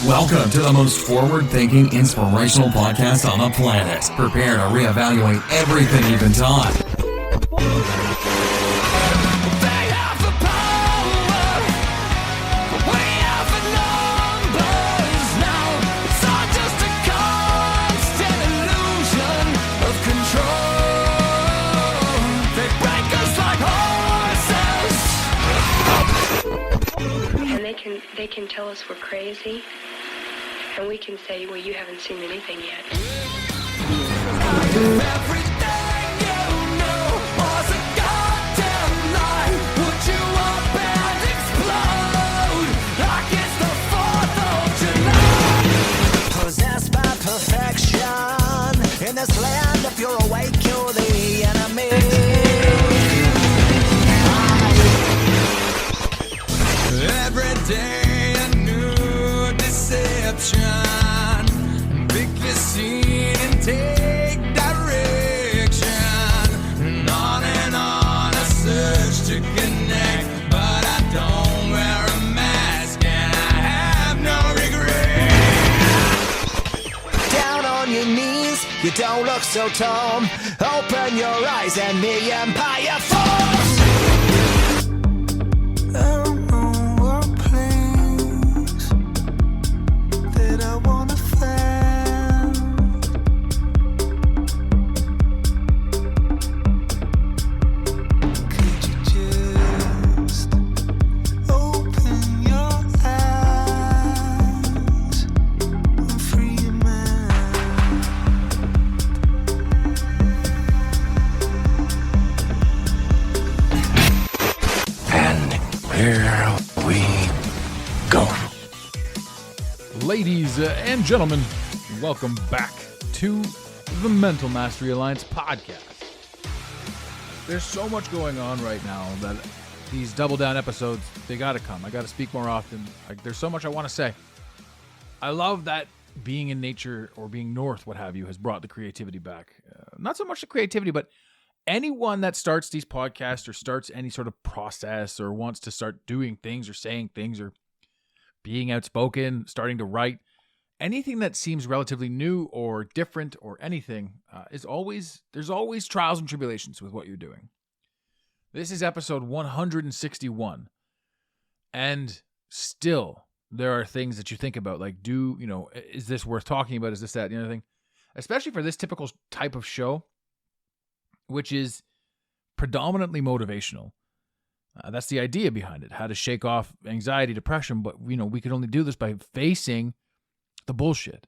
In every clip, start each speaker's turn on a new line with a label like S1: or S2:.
S1: Welcome to the most forward-thinking, inspirational podcast on the planet. Prepare to reevaluate everything you've been taught.
S2: They have the power. We have the numbers now. It's all just a constant illusion of control. They break us like horses.
S3: And they can tell us we're crazy, and we can say, well, you haven't seen anything yet.
S2: Everything you knew was a goddamn lie. Would you up and explode like it's the 4th of July? Possessed by perfection in this land, if you're awake, you're the enemy. Every day a new deception. Pick your scene and take direction. And on a search to connect. But I don't wear a mask and I have no regret. Down on your knees, you don't look so tall. Open your eyes and the empire falls.
S4: Ladies and gentlemen, welcome back to the Mental Mastery Alliance podcast. There's so much going on right now that these double down episodes, they gotta come. I gotta speak more often. There's so much I want to say. I love that being in nature or being north, what have you, has brought the creativity back. Not so much the creativity, but anyone that starts these podcasts or starts any sort of process or wants to start doing things or saying things or being outspoken, starting to write, anything that seems relatively new or different or anything there's always trials and tribulations with what you're doing. This is episode 161. And still there are things that you think about, like, is this worth talking about? Is this, that, the other thing? Especially for this typical type of show, which is predominantly motivational. That's the idea behind it, how to shake off anxiety, depression. But, we can only do this by facing the bullshit.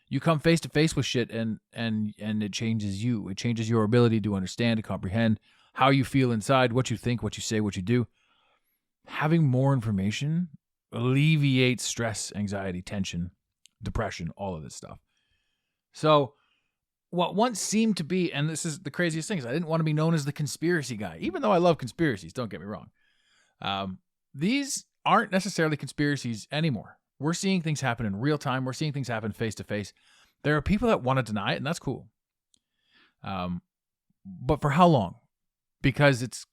S4: You come face to face with shit and it changes you. It changes your ability to understand, to comprehend how you feel inside, what you think, what you say, what you do. Having more information alleviates stress, anxiety, tension, depression, all of this stuff. So what once seemed to be, and this is the craziest thing, is I didn't want to be known as the conspiracy guy, even though I love conspiracies, don't get me wrong. These aren't necessarily conspiracies anymore. We're seeing things happen in real time. We're seeing things happen face to face. There are people that want to deny it, and that's cool. But for how long? Because it's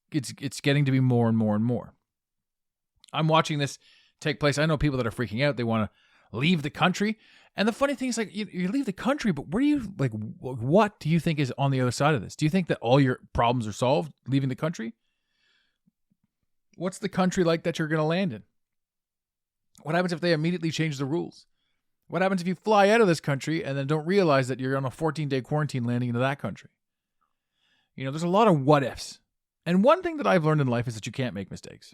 S4: getting to be more and more and more. I'm watching this take place. I know people that are freaking out. They want to leave the country. And the funny thing is, like, you leave the country, but where do you, like, what do you think is on the other side of this? Do you think that all your problems are solved leaving the country? What's the country like that you're going to land in? What happens if they immediately change the rules? What happens if you fly out of this country and then don't realize that you're on a 14-day quarantine landing into that country? There's a lot of what ifs. And one thing that I've learned in life is that you can't make mistakes.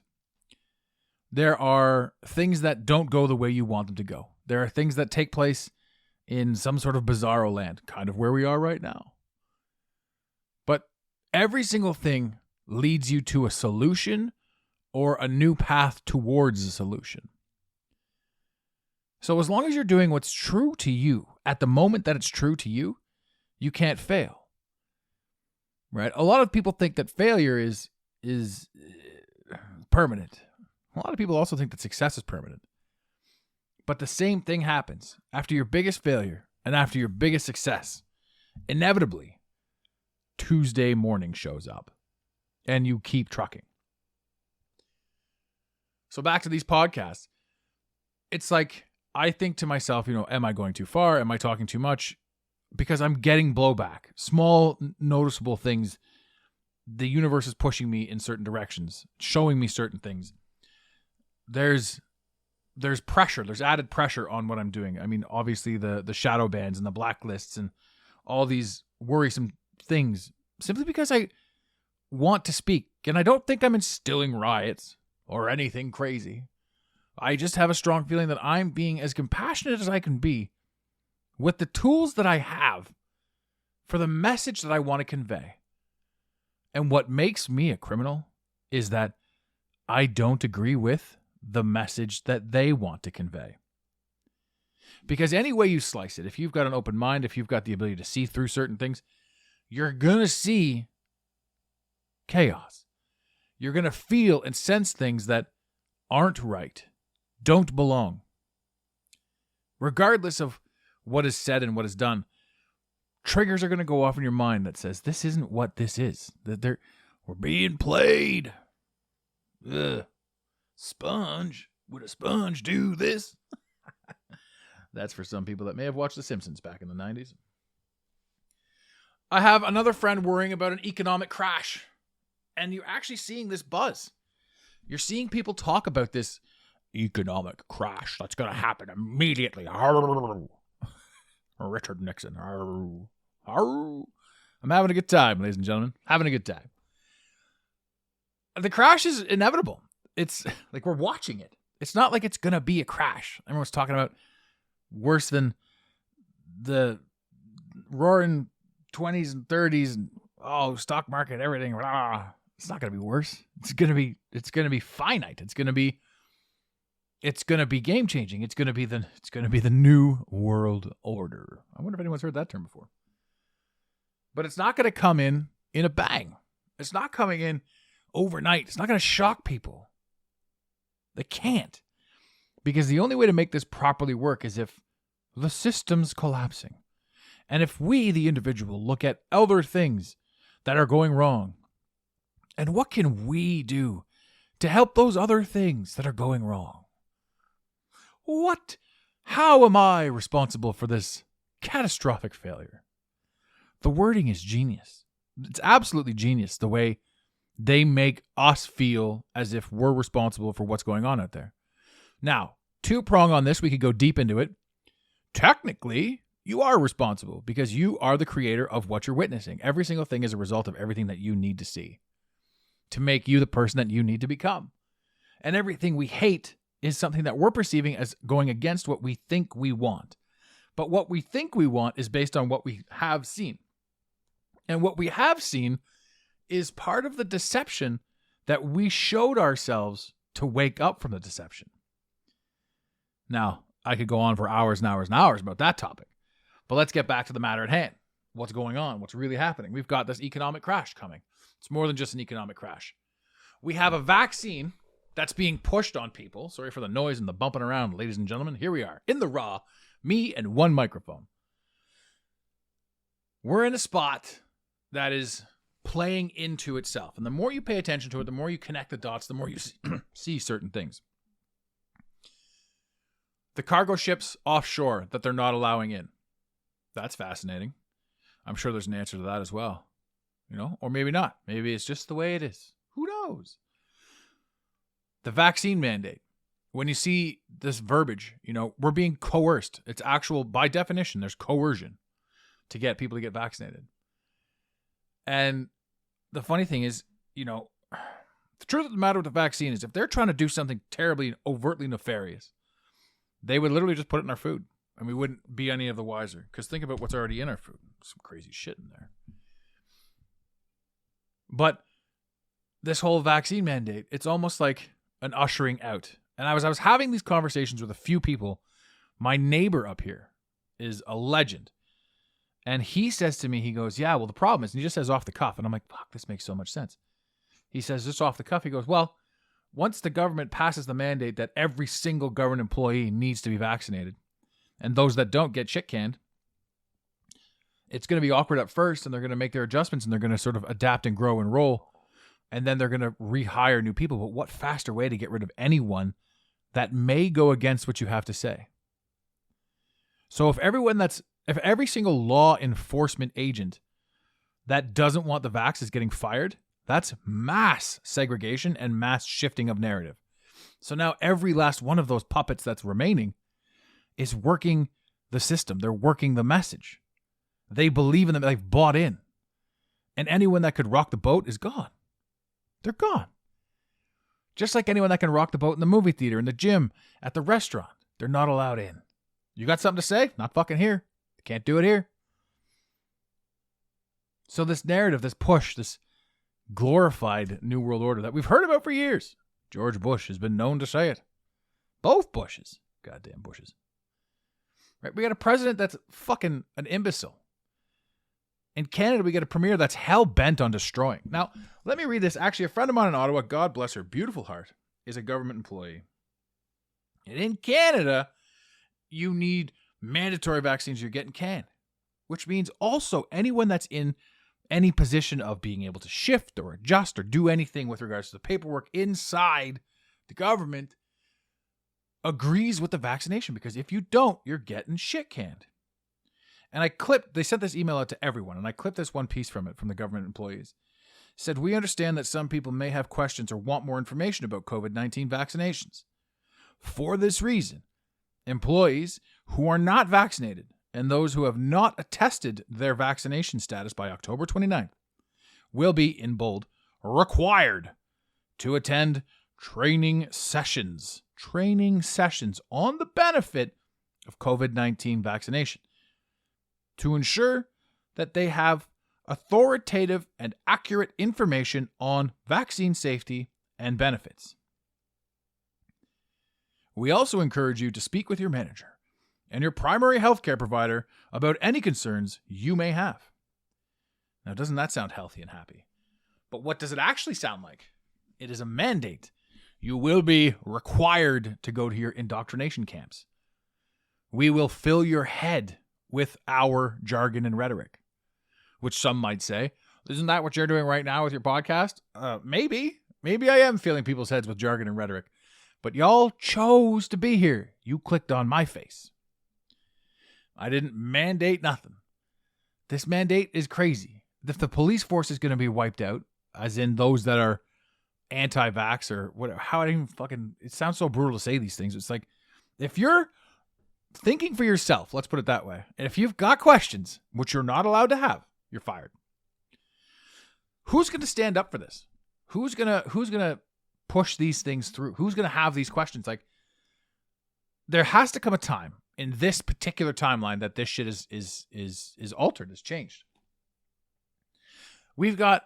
S4: There are things that don't go the way you want them to go. There are things that take place in some sort of bizarro land, kind of where we are right now. But every single thing leads you to a solution or a new path towards a solution. So as long as you're doing what's true to you, at the moment that it's true to you, you can't fail. Right? A lot of people think that failure is permanent. A lot of people also think that success is permanent. But the same thing happens after your biggest failure and after your biggest success. Inevitably, Tuesday morning shows up and you keep trucking. So back to these podcasts. It's like I think to myself, am I going too far? Am I talking too much? Because I'm getting blowback. Small, noticeable things. The universe is pushing me in certain directions, showing me certain things. There's pressure. There's added pressure on what I'm doing. I mean, obviously the shadow bans and the blacklists and all these worrisome things, simply because I want to speak. And I don't think I'm instilling riots or anything crazy. I just have a strong feeling that I'm being as compassionate as I can be with the tools that I have for the message that I want to convey. And what makes me a criminal is that I don't agree with the message that they want to convey. Because any way you slice it, if you've got an open mind, if you've got the ability to see through certain things, you're going to see chaos. You're going to feel and sense things that aren't right, don't belong. Regardless of what is said and what is done, triggers are going to go off in your mind that says, this isn't what this is. That we're being played. Ugh. Sponge. Would a sponge do this? That's for some people that may have watched The Simpsons back in the 90s. I have another friend worrying about an economic crash. And you're actually seeing this buzz. You're seeing people talk about this economic crash that's going to happen immediately. Richard Nixon. I'm having a good time, ladies and gentlemen. Having a good time. The crash is inevitable. It's like we're watching it. It's not like it's going to be a crash. Everyone's talking about worse than the roaring 20s and 30s and stock market, everything. Rah. It's not going to be worse. It's going to be finite. It's going to be game changing. It's going to be the new world order. I wonder if anyone's heard that term before. But it's not going to come in a bang. It's not coming in overnight. It's not going to shock people. They can't. Because the only way to make this properly work is if the system's collapsing. And if we, the individual, look at other things that are going wrong, and what can we do to help those other things that are going wrong? How am I responsible for this catastrophic failure? The wording is genius. It's absolutely genius, the way they make us feel as if we're responsible for what's going on out there. Now, two-prong on this, we could go deep into it. Technically, you are responsible because you are the creator of what you're witnessing. Every single thing is a result of everything that you need to see to make you the person that you need to become. And everything we hate is something that we're perceiving as going against what we think we want. But what we think we want is based on what we have seen. And what we have seen is part of the deception that we showed ourselves to wake up from the deception. Now, I could go on for hours and hours and hours about that topic. But let's get back to the matter at hand. What's going on? What's really happening? We've got this economic crash coming. It's more than just an economic crash. We have a vaccine that's being pushed on people. Sorry for the noise and the bumping around, ladies and gentlemen. Here we are, in the raw, me and one microphone. We're in a spot that is playing into itself. And the more you pay attention to it, the more you connect the dots, the more you see certain things. The cargo ships offshore that they're not allowing in. That's fascinating. I'm sure there's an answer to that as well. Or maybe not. Maybe it's just the way it is. Who knows? The vaccine mandate. When you see this verbiage, we're being coerced. It's actual, by definition, there's coercion to get people to get vaccinated. And the funny thing is, the truth of the matter with the vaccine is if they're trying to do something terribly, overtly nefarious, they would literally just put it in our food and we wouldn't be any of the wiser. Because think about what's already in our food. Some crazy shit in there. But this whole vaccine mandate, it's almost like an ushering out. And I was having these conversations with a few people. My neighbor up here is a legend. And he says to me, he goes, yeah, well, the problem is, and he just says off the cuff. And I'm like, fuck, this makes so much sense. He says just off the cuff, he goes, well, once the government passes the mandate that every single government employee needs to be vaccinated, and those that don't get shit canned, it's going to be awkward at first, and they're going to make their adjustments, and they're going to sort of adapt and grow and roll, and then they're going to rehire new people. But what faster way to get rid of anyone that may go against what you have to say? So if every single law enforcement agent that doesn't want the vax is getting fired, that's mass segregation and mass shifting of narrative. So now every last one of those puppets that's remaining is working the system. They're working the message. They believe in them. They've bought in. And anyone that could rock the boat is gone. They're gone. Just like anyone that can rock the boat in the movie theater, in the gym, at the restaurant, they're not allowed in. You got something to say? Not fucking here. Can't do it here. So this narrative, this push, this glorified New World Order that we've heard about for years. George Bush has been known to say it. Both Bushes. Goddamn Bushes. Right? We got a president that's fucking an imbecile. In Canada, we get a premier that's hell-bent on destroying. Now, let me read this. Actually, a friend of mine in Ottawa, God bless her beautiful heart, is a government employee. And in Canada, you need mandatory vaccines you're getting canned, which means also anyone that's in any position of being able to shift or adjust or do anything with regards to the paperwork inside the government agrees with the vaccination, because if you don't, you're getting shit canned. And they sent this email out to everyone, and I clipped this one piece from it from the government employees. It said, "We understand that some people may have questions or want more information about COVID-19 vaccinations. For this reason, employees who are not vaccinated and those who have not attested their vaccination status by October 29th will be, in bold, required to attend training sessions on the benefit of COVID-19 vaccination to ensure that they have authoritative and accurate information on vaccine safety and benefits. We also encourage you to speak with your manager and your primary healthcare provider about any concerns you may have." Now, doesn't that sound healthy and happy? But what does it actually sound like? It is a mandate. You will be required to go to your indoctrination camps. We will fill your head with our jargon and rhetoric, which some might say, isn't that what you're doing right now with your podcast? Maybe I am filling people's heads with jargon and rhetoric, but y'all chose to be here. You clicked on my face. I didn't mandate nothing. This mandate is crazy. If the police force is going to be wiped out, as in those that are anti-vax or whatever, it sounds so brutal to say these things. It's like, if you're thinking for yourself, let's put it that way, and if you've got questions, which you're not allowed to have, you're fired. Who's going to stand up for this? Who's going to push these things through? Who's going to have these questions? Like, there has to come a time in this particular timeline that this shit is altered, is changed. We've got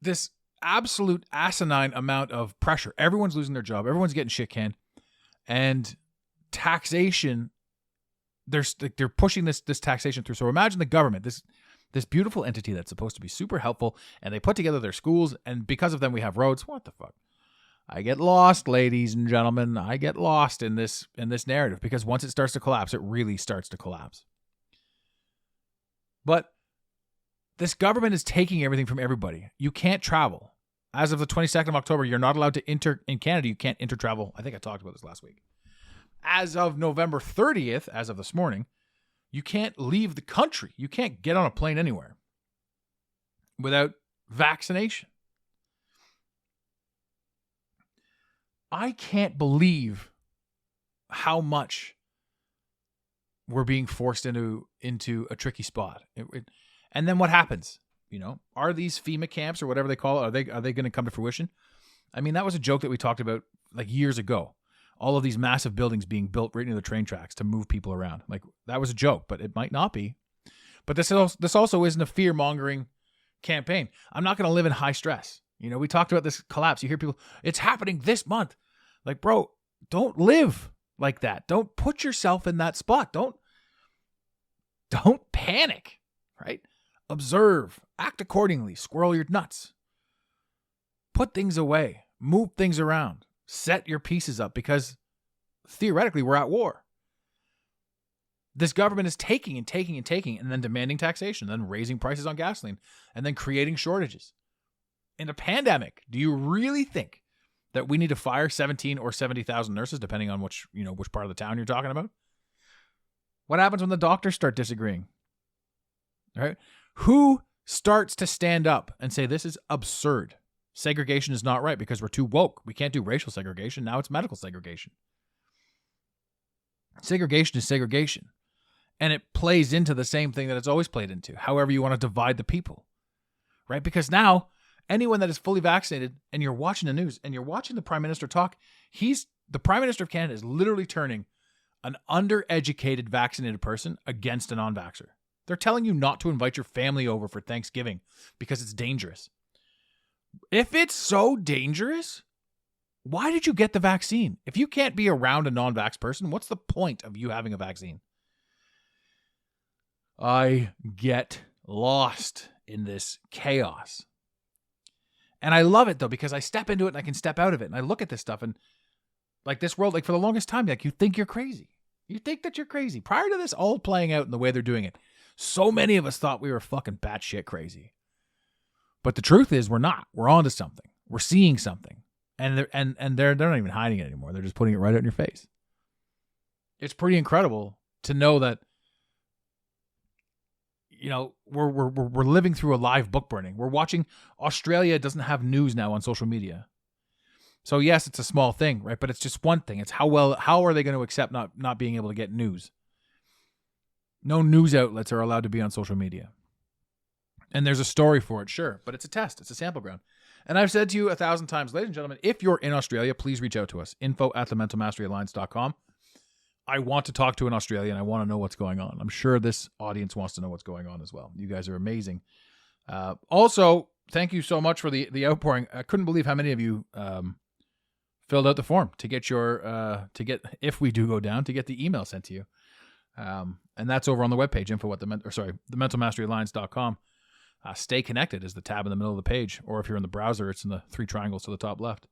S4: this absolute asinine amount of pressure. Everyone's losing their job. Everyone's getting shit canned. And taxation, they're pushing this taxation through. So imagine the government, this beautiful entity that's supposed to be super helpful, and they put together their schools, and because of them we have roads. What the fuck? I get lost, ladies and gentlemen. I get lost in this narrative, because once it starts to collapse, it really starts to collapse. But this government is taking everything from everybody. You can't travel. As of the 22nd of October, you're not allowed to enter in Canada. You can't intertravel. I think I talked about this last week. As of November 30th, as of this morning, you can't leave the country. You can't get on a plane anywhere without vaccination. I can't believe how much we're being forced into a tricky spot. And then what happens? Are these FEMA camps or whatever they call it, are they going to come to fruition? I mean, that was a joke that we talked about like years ago. All of these massive buildings being built right near the train tracks to move people around. Like, that was a joke, but it might not be. But this also isn't a fear-mongering campaign. I'm not going to live in high stress. We talked about this collapse. You hear people, it's happening this month. Like, bro, don't live like that. Don't put yourself in that spot. Don't panic, right? Observe, act accordingly, squirrel your nuts. Put things away, move things around, set your pieces up, because theoretically we're at war. This government is taking and taking and taking, and then demanding taxation, then raising prices on gasoline, and then creating shortages. In a pandemic, do you really think that we need to fire 17 or 70,000 nurses, depending on which part of the town you're talking about? What happens when the doctors start disagreeing? Right? Who starts to stand up and say, this is absurd. Segregation is not right because we're too woke. We can't do racial segregation. Now it's medical segregation. Segregation is segregation. And it plays into the same thing that it's always played into, however you want to divide the people. Right? Because now, anyone that is fully vaccinated and you're watching the news and you're watching the Prime Minister talk, the Prime Minister of Canada is literally turning an undereducated vaccinated person against a non-vaxxer. They're telling you not to invite your family over for Thanksgiving because it's dangerous. If it's so dangerous, why did you get the vaccine? If you can't be around a non-vax person, what's the point of you having a vaccine? I get lost in this chaos. And I love it, though, because I step into it and I can step out of it. And I look at this stuff and, like, this world, like, for the longest time, like, you think you're crazy. You think that you're crazy. Prior to this all playing out in the way they're doing it, so many of us thought we were fucking batshit crazy. But the truth is we're not. We're onto something. We're seeing something. And they're not even hiding it anymore. They're just putting it right out in your face. It's pretty incredible to know that, you know, we're living through a live book burning. We're watching. Australia doesn't have news now on social media. So yes, it's a small thing, right? But it's just one thing. It's how are they going to accept not being able to get news? No news outlets are allowed to be on social media. And there's a story for it, sure, but it's a test. It's a sample ground. And I've said to you 1,000 times, ladies and gentlemen, if you're in Australia, please reach out to us. info@thementalmasteryalliance.com. I want to talk to an Australian. I want to know what's going on. I'm sure this audience wants to know what's going on as well. You guys are amazing. Also, thank you so much for the outpouring. I couldn't believe how many of you filled out the form to get if we do go down, to get the email sent to you. And that's over on the webpage, thementalmasteryalliance.com. Stay connected is the tab in the middle of the page, or if you're in the browser, it's in the 3 triangles to the top left.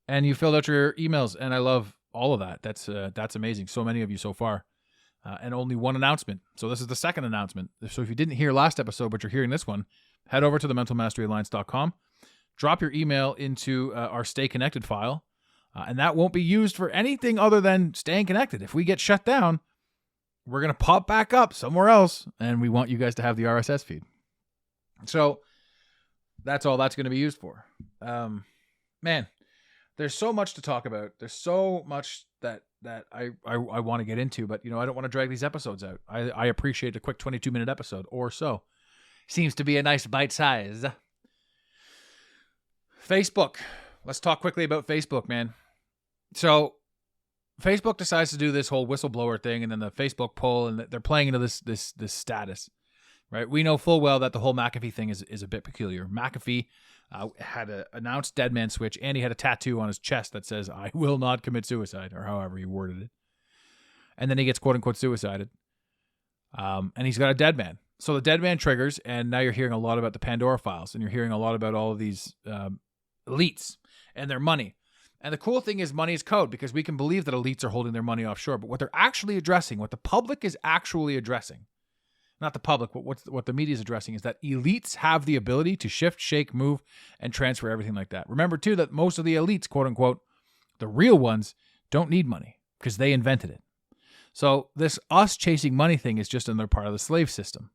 S4: And you filled out your emails, and I love all of that. That's amazing. So many of you so far, and only one announcement. So this is the second announcement. So if you didn't hear last episode, but you're hearing this one, head over to thementalmasteryalliance.com, drop your email into our Stay Connected file, and that won't be used for anything other than staying connected. If we get shut down, we're going to pop back up somewhere else, and we want you guys to have the RSS feed. So that's all that's going to be used for. Man, there's so much to talk about. There's so much that I want to get into, but, you know, I don't want to drag these episodes out. I appreciate a quick 22-minute episode or so. Seems to be a nice bite size. Facebook. Let's talk quickly about Facebook, man. So Facebook decides to do this whole whistleblower thing, and then the Facebook poll, and they're playing into this status, right? We know full well that the whole McAfee thing is a bit peculiar. McAfee had an announced Deadman switch, and he had a tattoo on his chest that says, "I will not commit suicide," or however he worded it. And then he gets quote-unquote suicided. And he's got a Deadman. So the Deadman triggers, and now you're hearing a lot about the Pandora files, and you're hearing a lot about all of these elites and their money. And the cool thing is money is code, because we can believe that elites are holding their money offshore. But what they're actually addressing, what the public is actually addressing, not the public, but what the media is addressing, is that elites have the ability to shift, shake, move, and transfer everything like that. Remember, too, that most of the elites, quote unquote, the real ones, don't need money because they invented it. So this us chasing money thing is just another part of the slave system.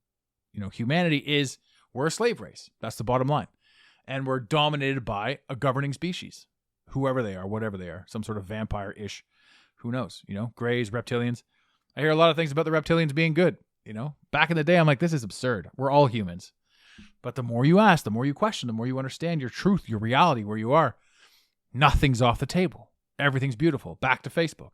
S4: You know, we're a slave race. That's the bottom line. And we're dominated by a governing species, whoever they are, whatever they are, some sort of vampire-ish, who knows, you know, greys, reptilians. I hear a lot of things about the reptilians being good. You know, back in the day, I'm like, this is absurd. We're all humans. But the more you ask, the more you question, the more you understand your truth, your reality, where you are, nothing's off the table. Everything's beautiful. Back to Facebook.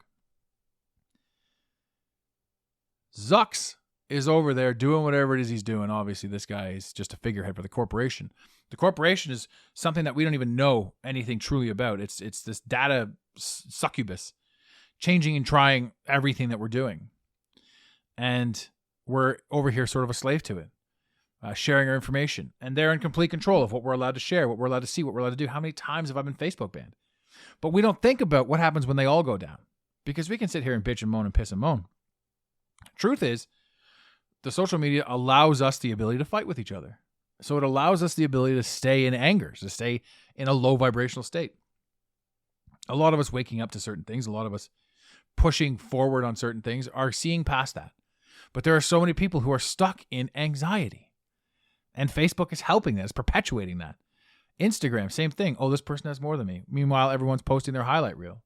S4: Zucks is over there doing whatever it is he's doing. Obviously, this guy is just a figurehead for the corporation. The corporation is something that we don't even know anything truly about. It's this data succubus, changing and trying everything that we're doing. And we're over here sort of a slave to it, sharing our information. And they're in complete control of what we're allowed to share, what we're allowed to see, what we're allowed to do. How many times have I been Facebook banned? But we don't think about what happens when they all go down, because we can sit here and bitch and moan and piss and moan. Truth is, the social media allows us the ability to fight with each other. So it allows us the ability to stay in anger, to stay in a low vibrational state. A lot of us waking up to certain things, a lot of us pushing forward on certain things are seeing past that. But there are so many people who are stuck in anxiety. And Facebook is helping that. It's perpetuating that. Instagram, same thing. Oh, this person has more than me. Meanwhile, everyone's posting their highlight reel.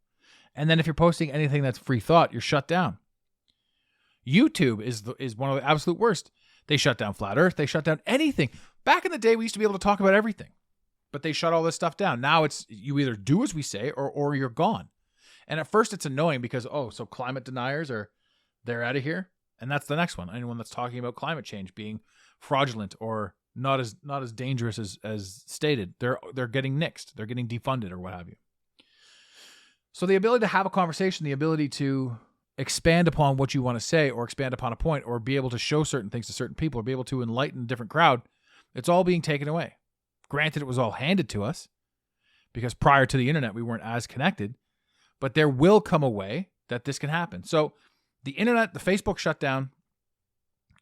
S4: And then if you're posting anything that's free thought, you're shut down. YouTube is one of the absolute worst. They shut down Flat Earth. They shut down anything. Back in the day, we used to be able to talk about everything. But they shut all this stuff down. Now it's you either do as we say or you're gone. And at first it's annoying because, so climate deniers they're out of here. And that's the next one. Anyone that's talking about climate change being fraudulent or not as dangerous as stated, they're getting nixed. They're getting defunded or what have you. So the ability to have a conversation, the ability to expand upon what you want to say or expand upon a point or be able to show certain things to certain people or be able to enlighten a different crowd, it's all being taken away. Granted, it was all handed to us because prior to the internet, we weren't as connected, but there will come a way that this can happen. So the internet, the Facebook shutdown,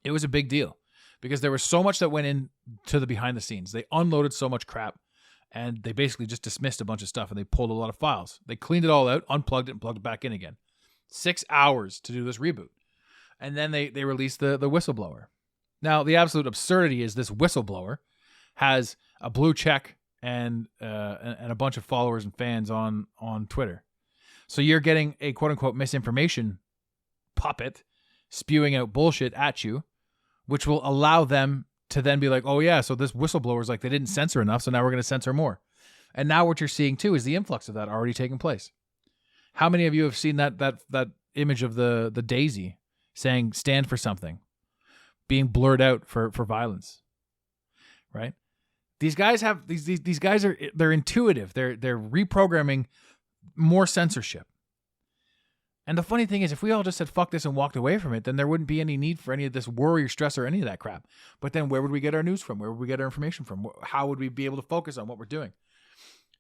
S4: it was a big deal because there was so much that went into the behind the scenes. They unloaded so much crap and they basically just dismissed a bunch of stuff and they pulled a lot of files. They cleaned it all out, unplugged it, and plugged it back in again. 6 hours to do this reboot. And then they released the whistleblower. Now, the absolute absurdity is this whistleblower has a blue check and a bunch of followers and fans on Twitter. So you're getting a quote-unquote misinformation puppet spewing out bullshit at you, which will allow them to then be like, oh yeah, so this whistleblower's like, they didn't censor enough, so now we're going to censor more. And now what you're seeing too is the influx of that already taking place. How many of you have seen that image of the daisy saying stand for something being blurred out for violence, right? These guys have these guys they're intuitive. They're reprogramming more censorship. And the funny thing is, if we all just said fuck this and walked away from it, then there wouldn't be any need for any of this worry or stress or any of that crap. But then where would we get our news from? Where would we get our information from? How would we be able to focus on what we're doing?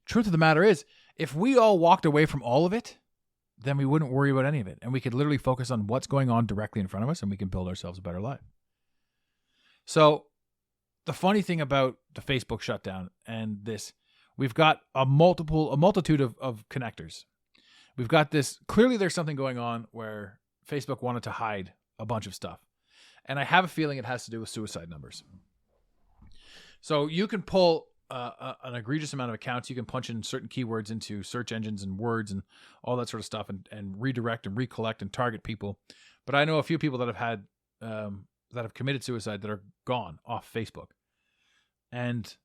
S4: Truth of the matter is, if we all walked away from all of it, then we wouldn't worry about any of it. And we could literally focus on what's going on directly in front of us and we can build ourselves a better life. So the funny thing about the Facebook shutdown and this, we've got a multitude of connectors. We've got this, clearly there's something going on where Facebook wanted to hide a bunch of stuff. And I have a feeling it has to do with suicide numbers. So you can pull an egregious amount of accounts. You can punch in certain keywords into search engines and words and all that sort of stuff and redirect and recollect and target people. But I know a few people that have had, that have committed suicide that are gone off Facebook. And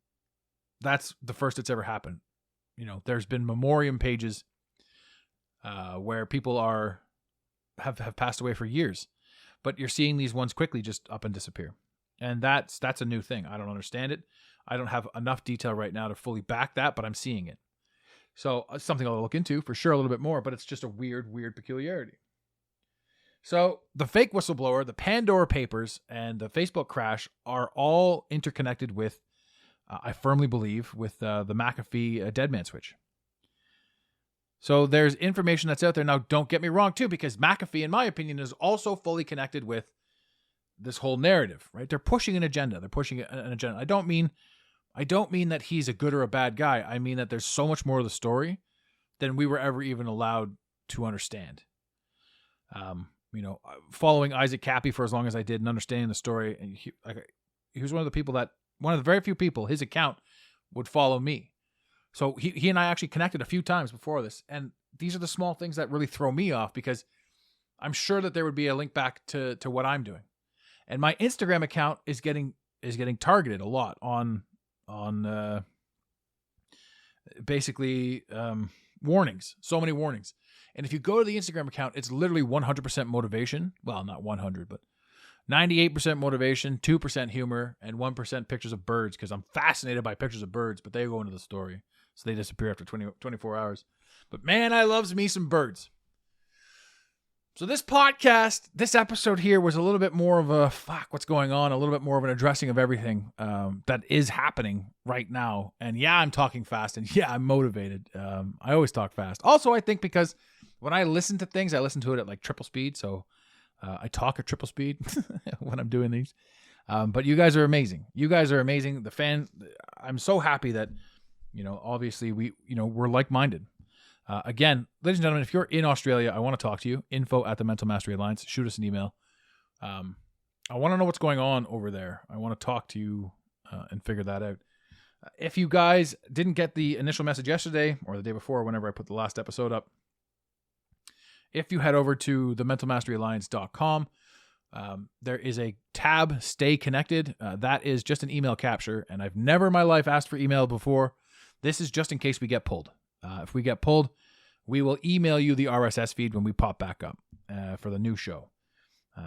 S4: that's the first it's ever happened. You know, there's been memoriam pages where people have passed away for years, but you're seeing these ones quickly just up and disappear. And that's a new thing. I don't understand it. I don't have enough detail right now to fully back that, but I'm seeing it. So something I'll look into for sure a little bit more, but it's just a weird peculiarity. So the fake whistleblower, the Pandora papers, and the Facebook crash are all interconnected with, I firmly believe, with the McAfee Deadman switch. So there's information that's out there. Now, don't get me wrong, too, because McAfee, in my opinion, is also fully connected with this whole narrative, right? They're pushing an agenda. They're pushing an agenda. I don't mean that he's a good or a bad guy. I mean that there's so much more of the story than we were ever even allowed to understand. Following Isaac Cappy for as long as I did and understanding the story, and he was one of the very few people, his account would follow me. So he and I actually connected a few times before this. And these are the small things that really throw me off because I'm sure that there would be a link back to what I'm doing. And my Instagram account is getting targeted a lot on basically warnings, so many warnings. And if you go to the Instagram account, it's literally 100% motivation. Well, not 100, but 98% motivation, 2% humor, and 1% pictures of birds because I'm fascinated by pictures of birds, but they go into the story. So they disappear after 24 hours. But man, I loves me some birds. So this podcast, this episode here was a little bit more of a what's going on, a little bit more of an addressing of everything that is happening right now. And yeah, I'm talking fast, and yeah, I'm motivated. I always talk fast. Also, I think because when I listen to things, I listen to it at like triple speed. So I talk at triple speed when I'm doing these. But you guys are amazing. You guys are amazing. I'm so happy that, obviously we're like-minded. Again, ladies and gentlemen, if you're in Australia, I want to talk to you. Info at the Mental Mastery Alliance. Shoot us an email. I want to know what's going on over there. I want to talk to you and figure that out. If you guys didn't get the initial message yesterday or the day before, whenever I put the last episode up, if you head over to thementalmasteryalliance.com, there is a tab, Stay Connected. That is just an email capture, and I've never in my life asked for email before. This is just in case we get pulled. If we get pulled, we will email you the RSS feed when we pop back up for the new show.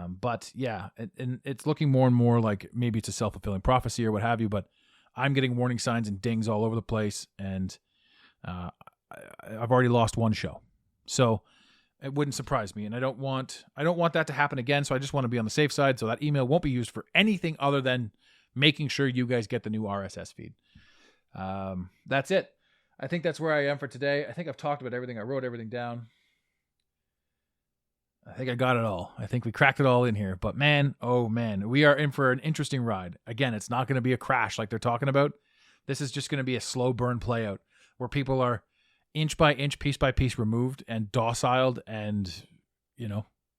S4: But yeah, it's looking more and more like maybe it's a self-fulfilling prophecy or what have you, but I'm getting warning signs and dings all over the place, and I've already lost one show. So it wouldn't surprise me, and I don't want that to happen again, so I just want to be on the safe side, so that email won't be used for anything other than making sure you guys get the new RSS feed. That's it. I think that's where I am for today. I think I've talked about everything. I wrote everything down. I think I got it all. I think we cracked it all in here. But man, oh man, we are in for an interesting ride. Again, it's not going to be a crash like they're talking about. This is just going to be a slow burn play out where people are inch by inch, piece by piece removed and dociled and,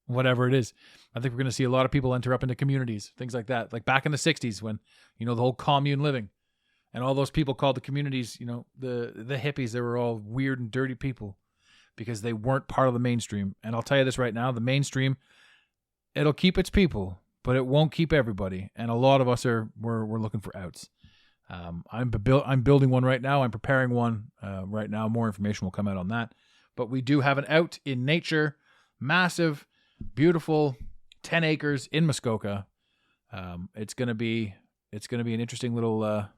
S4: whatever it is. I think we're going to see a lot of people enter up into communities, things like that. Like back in the 60s when, the whole commune living and all those people called the communities, the hippies, they were all weird and dirty people, because they weren't part of the mainstream. And I'll tell you this right now, the mainstream, it'll keep its people, but it won't keep everybody. And a lot of us we're looking for outs. I'm building one right now. I'm preparing one right now. More information will come out on that. But we do have an out in nature, massive, beautiful, 10 acres in Muskoka. It's gonna be an interesting little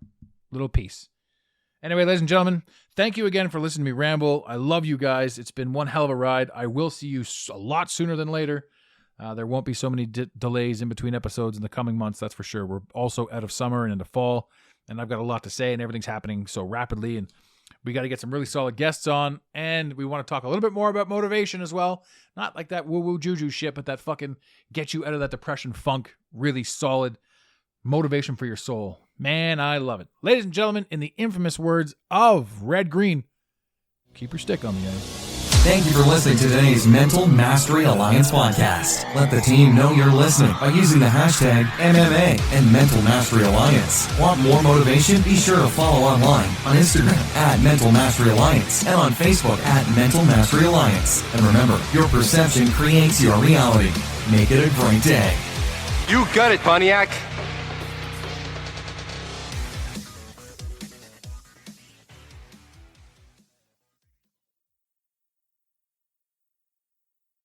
S4: piece. Anyway, ladies and gentlemen, thank you again for listening to me ramble. I love you guys. It's been one hell of a ride. I will see you a lot sooner than later. There won't be so many delays in between episodes in the coming months, that's for sure. We're also out of summer and into fall, and I've got a lot to say, and everything's happening so rapidly, and we got to get some really solid guests on, and we want to talk a little bit more about motivation as well. Not like that woo-woo juju shit, but that fucking get you out of that depression funk, really solid motivation for your soul. Man, I love it. Ladies and gentlemen, in the infamous words of Red Green, keep your stick on the ice.
S1: Thank you for listening to today's Mental Mastery Alliance podcast. Let the team know you're listening by using the hashtag MMA and Mental Mastery Alliance. Want more motivation? Be sure to follow online on Instagram at Mental Mastery Alliance and on Facebook at Mental Mastery Alliance. And remember, your perception creates your reality. Make it a great day.
S5: You got it, Pontiac.